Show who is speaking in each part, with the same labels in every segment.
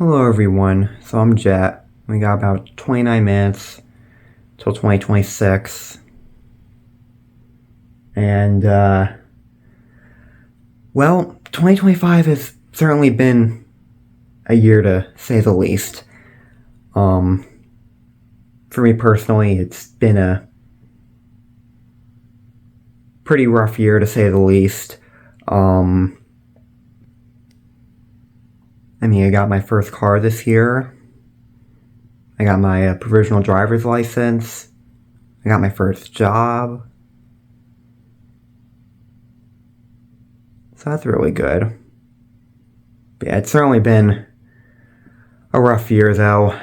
Speaker 1: Hello everyone, so I'm Jet. We got about 29 minutes till 2026. And, well, 2025 has certainly been a year to say the least. For me personally, it's been a pretty rough year to say the least. I got my first car this year. I got my provisional driver's license. I got my first job. So that's really good. But yeah, it's certainly been a rough year though.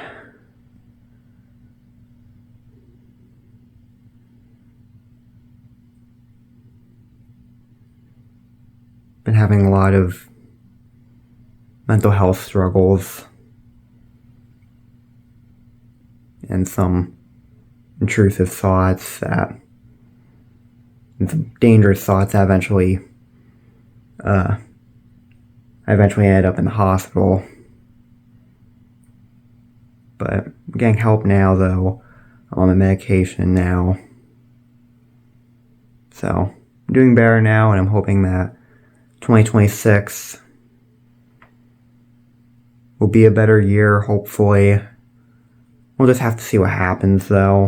Speaker 1: Been having a lot of mental health struggles and some intrusive thoughts and some dangerous thoughts that I eventually ended up in the hospital. But I'm getting help now though. I'm on the medication now. So I'm doing better now, and I'm hoping that 2026 will be a better year, hopefully. We'll just have to see what happens, though.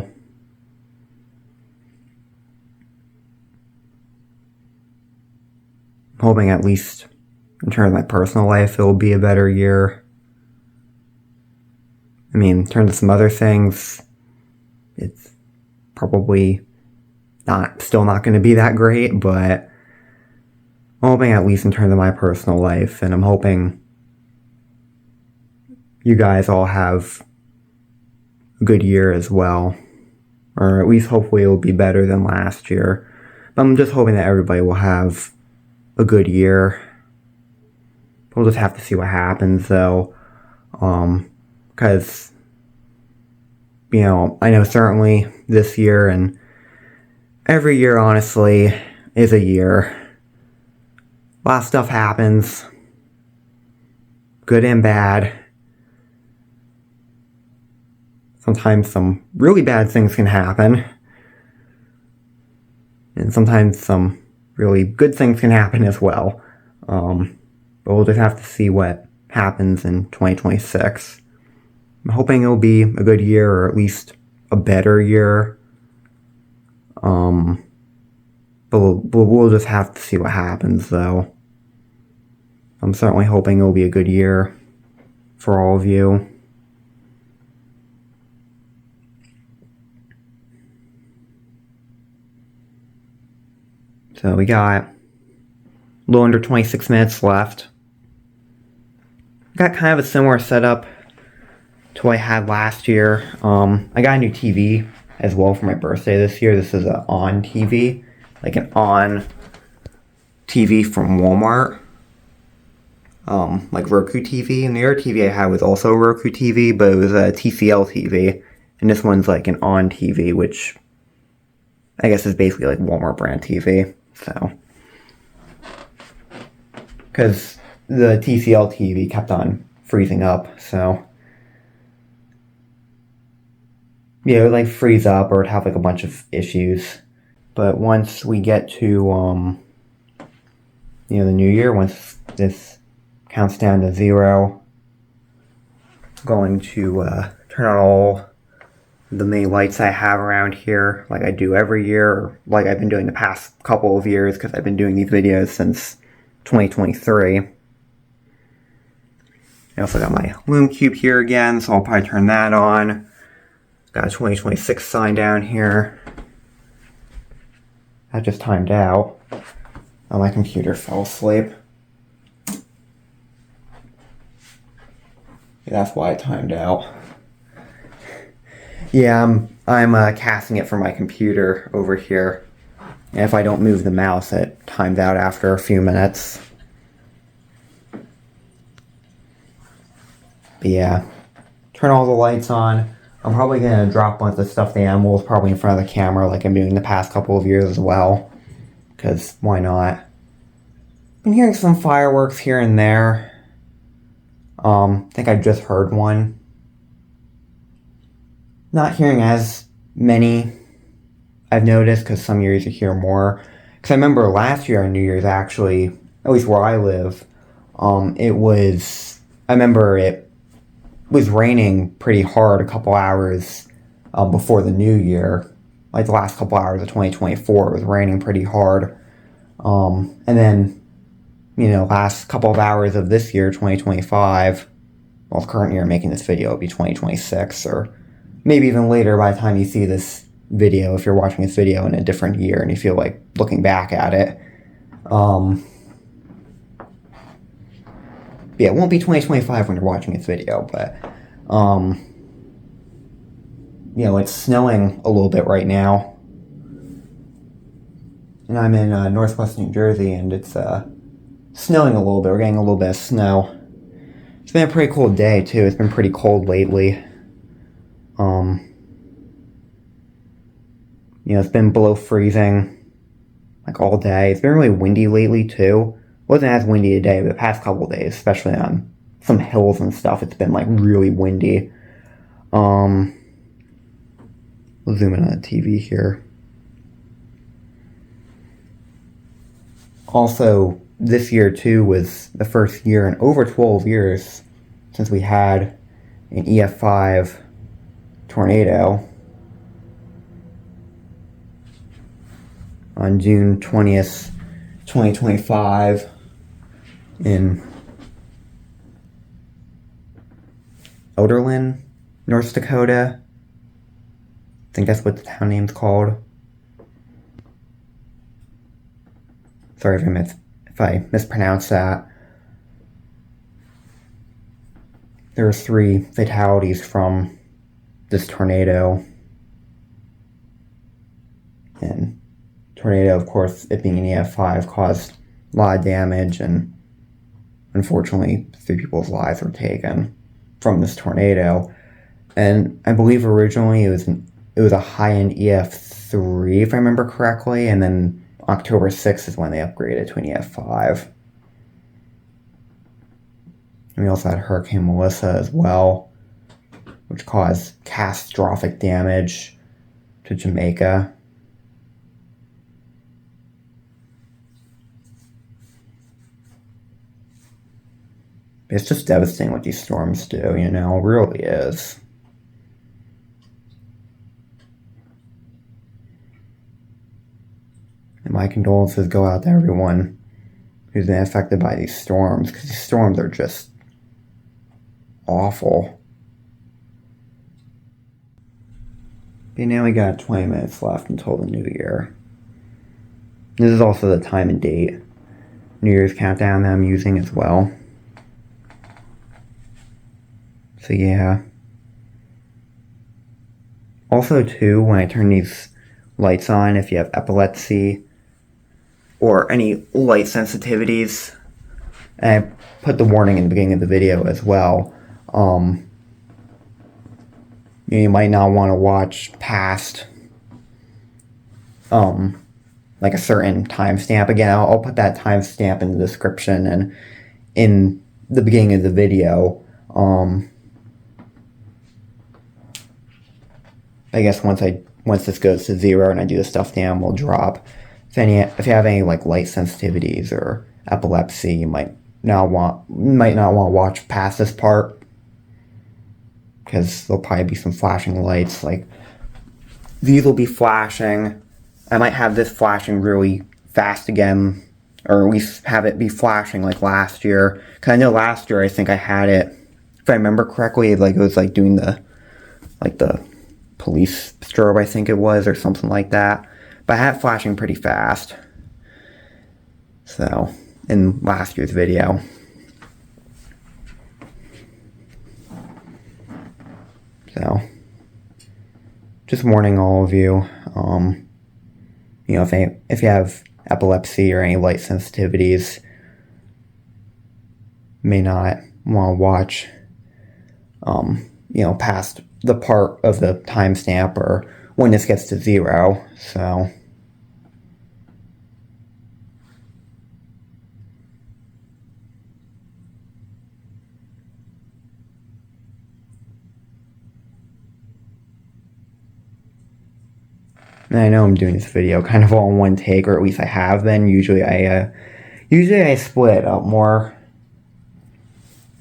Speaker 1: I'm hoping at least in terms of my personal life, it will be a better year. In terms of some other things, it's probably still not going to be that great, but I'm hoping at least in terms of my personal life, and I'm hoping you guys all have a good year as well. Or at least hopefully it will be better than last year. But I'm just hoping that everybody will have a good year. We'll just have to see what happens though. Because, I know certainly this year and every year honestly is a year. A lot of stuff happens. Good and bad. Sometimes some really bad things can happen. And sometimes some really good things can happen as well. But we'll just have to see what happens in 2026. I'm hoping it'll be a good year, or at least a better year. But we'll just have to see what happens though. I'm certainly hoping it'll be a good year for all of you. So we got a little under 26 minutes left. Got kind of a similar setup to what I had last year. I got a new TV as well for my birthday this year. This is an On TV, like an On TV from Walmart. Like Roku TV. And the other TV I had was also a Roku TV, but it was a TCL TV. And this one's like an On TV, which I guess is basically like Walmart brand TV. So, because the TCL TV kept on freezing up, so yeah, it would like freeze up or it'd have like a bunch of issues. But once we get to the new year, once this counts down to 0, I'm going to turn on all the main lights I have around here, like I do every year, or like I've been doing the past couple of years, because I've been doing these videos since 2023. I also got my Lume Cube here again, so I'll probably turn that on. Got a 2026 sign down here. That just timed out. Oh, my computer fell asleep. Yeah, that's why it timed out. Yeah, I'm casting it from my computer over here. And if I don't move the mouse, it times out after a few minutes. But yeah, turn all the lights on. I'm probably going to drop a bunch of stuffed animals probably in front of the camera like I'm doing the past couple of years as well. Because why not? Been hearing some fireworks here and there. I think I just heard one. Not hearing as many, I've noticed, because some years you hear more. Because I remember last year on New Year's, actually, at least where I live, I remember it was raining pretty hard a couple hours before the New Year. Like the last couple hours of 2024, it was raining pretty hard. And then, last couple of hours of this year, 2025, well, the current year I'm making this video, it'll be 2026, or maybe even later by the time you see this video, if you're watching this video in a different year and you feel like looking back at it. Yeah, it won't be 2025 when you're watching this video, but, it's snowing a little bit right now. And I'm in northwest New Jersey, and it's snowing a little bit. We're getting a little bit of snow. It's been a pretty cold day, too. It's been pretty cold lately. It's been below freezing, like, all day. It's been really windy lately, too. It wasn't as windy today, but the past couple of days, especially on some hills and stuff, it's been, like, really windy. We'll zoom in on the TV here. Also, this year, too, was the first year in over 12 years since we had an EF5 tornado on June 20th, 2025 in Elderlin, North Dakota. I think that's what the town name's called. Sorry if I mispronounced that. There were 3 fatalities from this tornado. And tornado, of course, it being an EF5, caused a lot of damage, and unfortunately 3 people's lives were taken from this tornado. And I believe originally it was a high-end EF3, if I remember correctly, and then October 6th is when they upgraded to an EF5. And we also had Hurricane Melissa as well, which caused catastrophic damage to Jamaica. It's just devastating what these storms do, it really is. And my condolences go out to everyone who's been affected by these storms, because these storms are just awful. Okay, now we got 20 minutes left until the new year. This is also the time and date New Year's countdown that I'm using as well. So yeah. Also too, when I turn these lights on, if you have epilepsy or any light sensitivities, and I put the warning in the beginning of the video as well, you might not want to watch past like a certain timestamp. Again, I'll put that timestamp in the description and in the beginning of the video. I guess once this goes to 0 and I do the stuff down, will drop. If you have any like light sensitivities or epilepsy, you might not want to watch past this part, because there'll probably be some flashing lights. Like, these will be flashing. I might have this flashing really fast again, or at least have it be flashing like last year. Because I know last year I think I had it, if I remember correctly, like it was like doing the police strobe, I think it was, or something like that. But I had it flashing pretty fast. So, in last year's video. So, just warning all of you, if you have epilepsy or any light sensitivities, may not want to watch, past the part of the timestamp or when this gets to 0. So, And I know I'm doing this video kind of all in one take, or at least I have been. Usually I split it up more.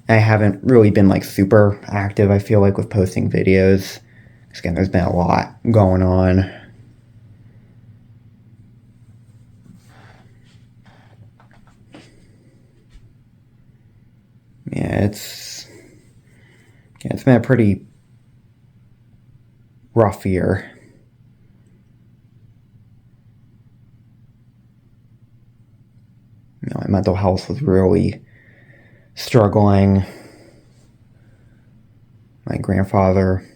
Speaker 1: I haven't really been like super active, I feel like, with posting videos. Because again, there's been a lot going on. Yeah, it's been a pretty rough year. You know, my mental health was really struggling. My grandfather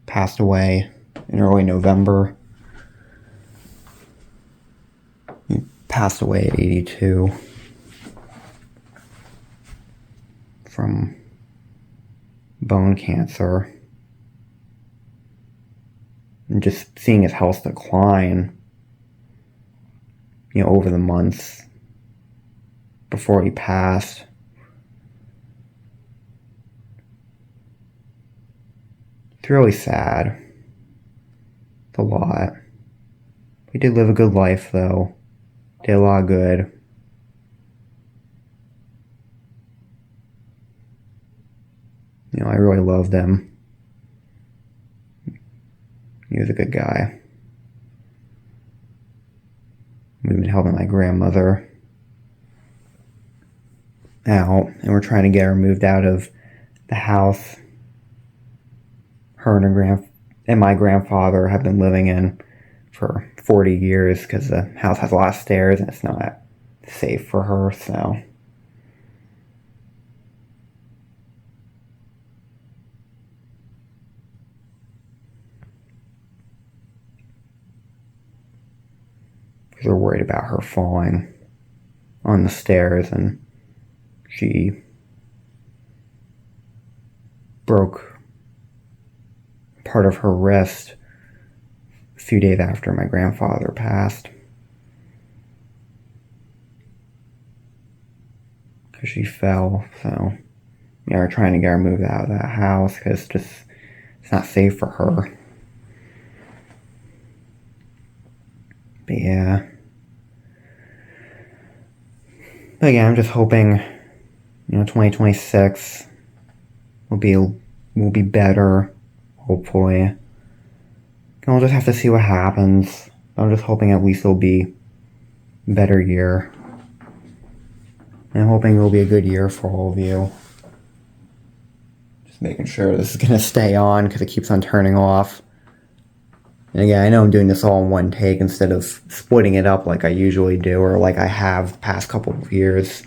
Speaker 1: passed away in early November. He passed away at 82 from bone cancer. And just seeing his health decline, you know, over the months before he passed. It's really sad. It's a lot. We did live a good life, though. Did a lot of good. You know, I really loved him. He was a good guy. We've been helping my grandmother out, and we're trying to get her moved out of the house her and my grandfather have been living in for 40 years, because the house has a lot of stairs and it's not safe for her, so. Because we're worried about her falling on the stairs, and she broke part of her wrist a few days after my grandfather passed. Because she fell, so yeah, we're trying to get her moved out of that house because it's not safe for her. But yeah. But again, I'm just hoping, you know, 2026 will be better, hopefully. And we'll just have to see what happens. I'm just hoping at least it'll be a better year. And I'm hoping it'll be a good year for all of you. Just making sure this is going to stay on because it keeps on turning off. And again, I know I'm doing this all in one take instead of splitting it up like I usually do, or like I have the past couple of years.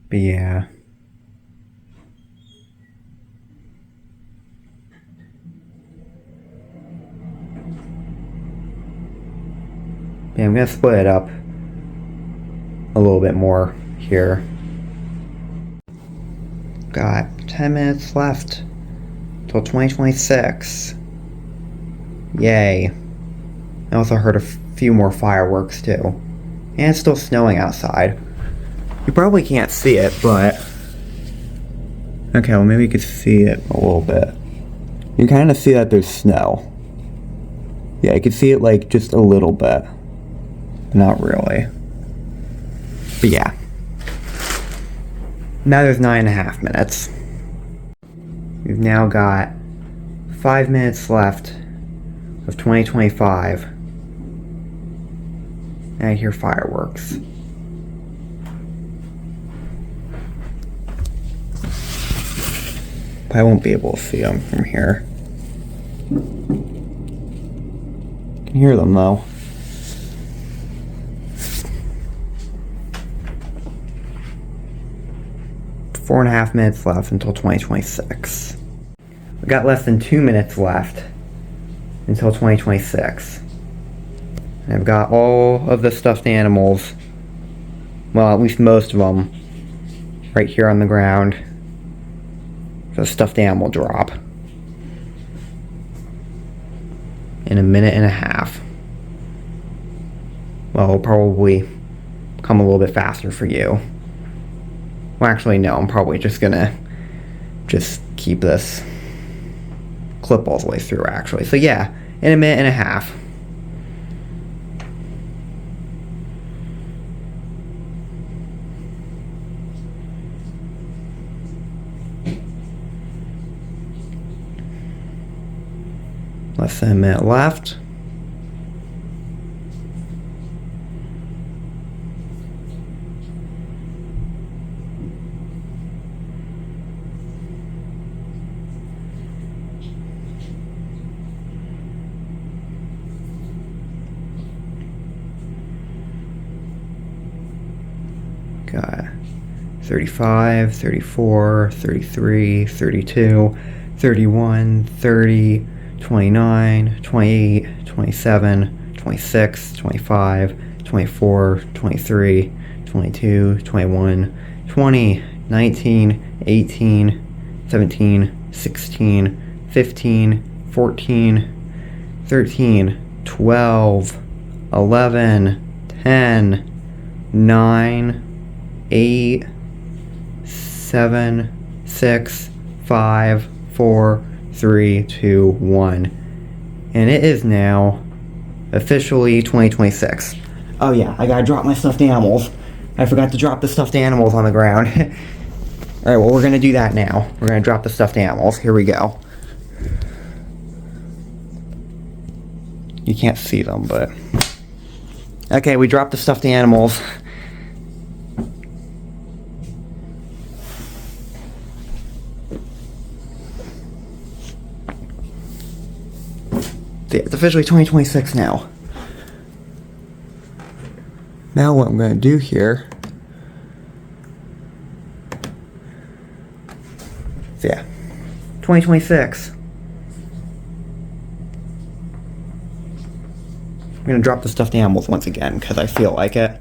Speaker 1: But yeah. Yeah, I'm going to split it up a little bit more here. Got 10 minutes left till 2026. Yay. I also heard a few more fireworks too. And it's still snowing outside. You probably can't see it, but... Okay, well maybe you could see it a little bit. You kind of see that there's snow. Yeah, you can see it like just a little bit. Not really. But yeah. Now there's 9.5 minutes. We've now got 5 minutes left of 2025. And I hear fireworks. But I won't be able to see them from here. I can hear them though. 4.5 minutes left until 2026. We've got less than 2 minutes left until 2026. And I've got all of the stuffed animals, well, at least most of them, right here on the ground. The stuffed animal drop. And in a minute and a half. Well, it'll probably come a little bit faster for you. Well, actually, no, I'm probably just gonna keep this clip all the way through, actually. So yeah, in a minute and a half. Less than a minute left. Got 35, 34, 33, 32, 31, 30, 29, 28, 27, 26, 25, 24, 23, 22, 21, 20, 19, 18, 17, 16, 15, 14, 13, 12, 11, 10, 9, 8, 7, 6, 5, 4, 3, 2, 1. And it is now officially 2026. Oh yeah, I gotta drop my stuffed animals. I forgot to drop the stuffed animals on the ground. Alright, well, we're gonna do that now. We're gonna drop the stuffed animals. Here we go. You can't see them, but... Okay, we dropped the stuffed animals. It's officially 2026 now. Now what I'm going to do here... So yeah, 2026. I'm going to drop the stuffed animals once again, because I feel like it.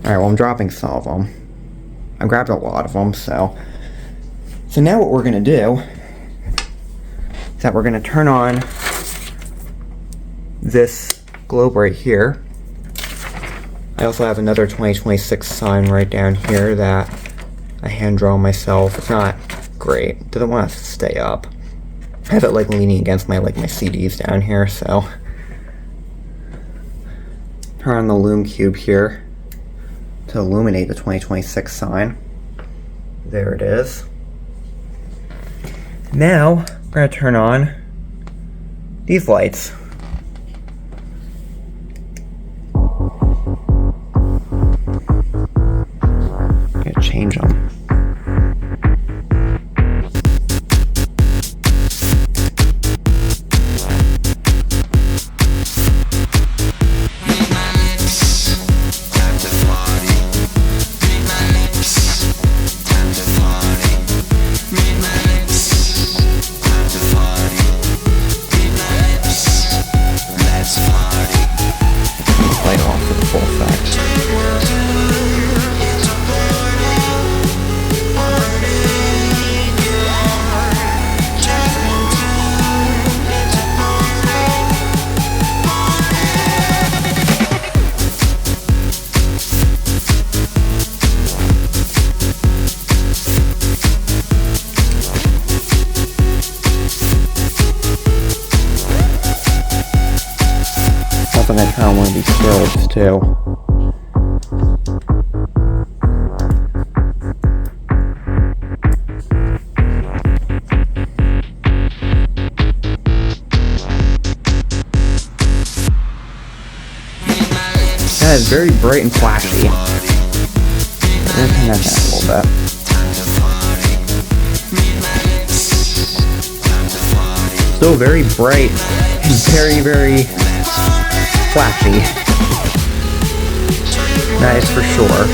Speaker 1: Alright, well, I'm dropping some of them. I grabbed a lot of them, so... So now what we're going to do... that we're going to turn on this globe right here. I also have another 2026 sign right down here that I hand draw myself. It's not great. Doesn't want to stay up. I have it like leaning against my CDs down here, so turn on the Lume Cube here to illuminate the 2026 sign. There it is. Now we're going to turn on these lights. I'm going to change them. I'm going to turn on one of these strobes too. That is very bright and flashy. I'm going to turn that down a little bit. Still very bright and very, very flashy. That is for sure.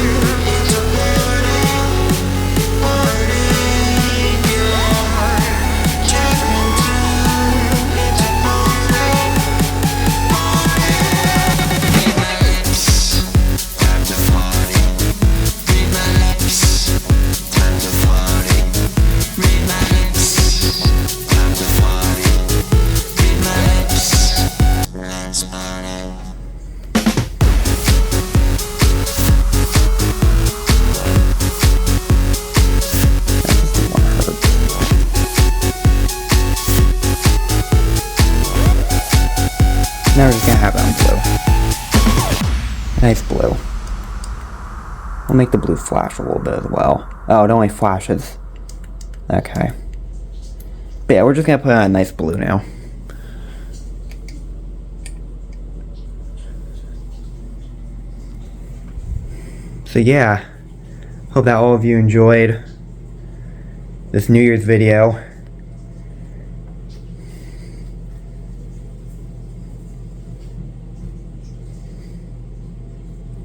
Speaker 1: Now we're just gonna have it on blue. Nice blue. I'll make the blue flash a little bit as well. Oh, it only flashes. Okay. But yeah, we're just gonna put on a nice blue now. So yeah, hope that all of you enjoyed this New Year's video.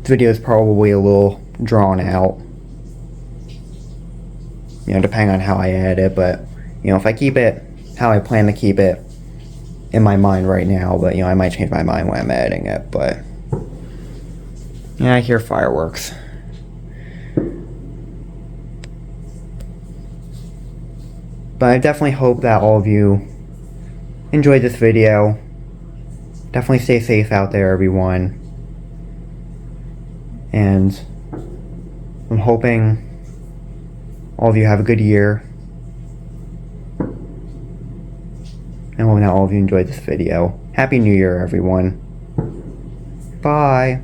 Speaker 1: This video is probably a little drawn out, you know, depending on how I edit it, but, you know, if I keep it how I plan to keep it in my mind right now, but, you know, I might change my mind when I'm editing it, but, yeah, I hear fireworks. But I definitely hope that all of you enjoyed this video. Definitely stay safe out there, everyone. And I'm hoping all of you have a good year. And hoping that all of you enjoyed this video. Happy New Year, everyone. Bye.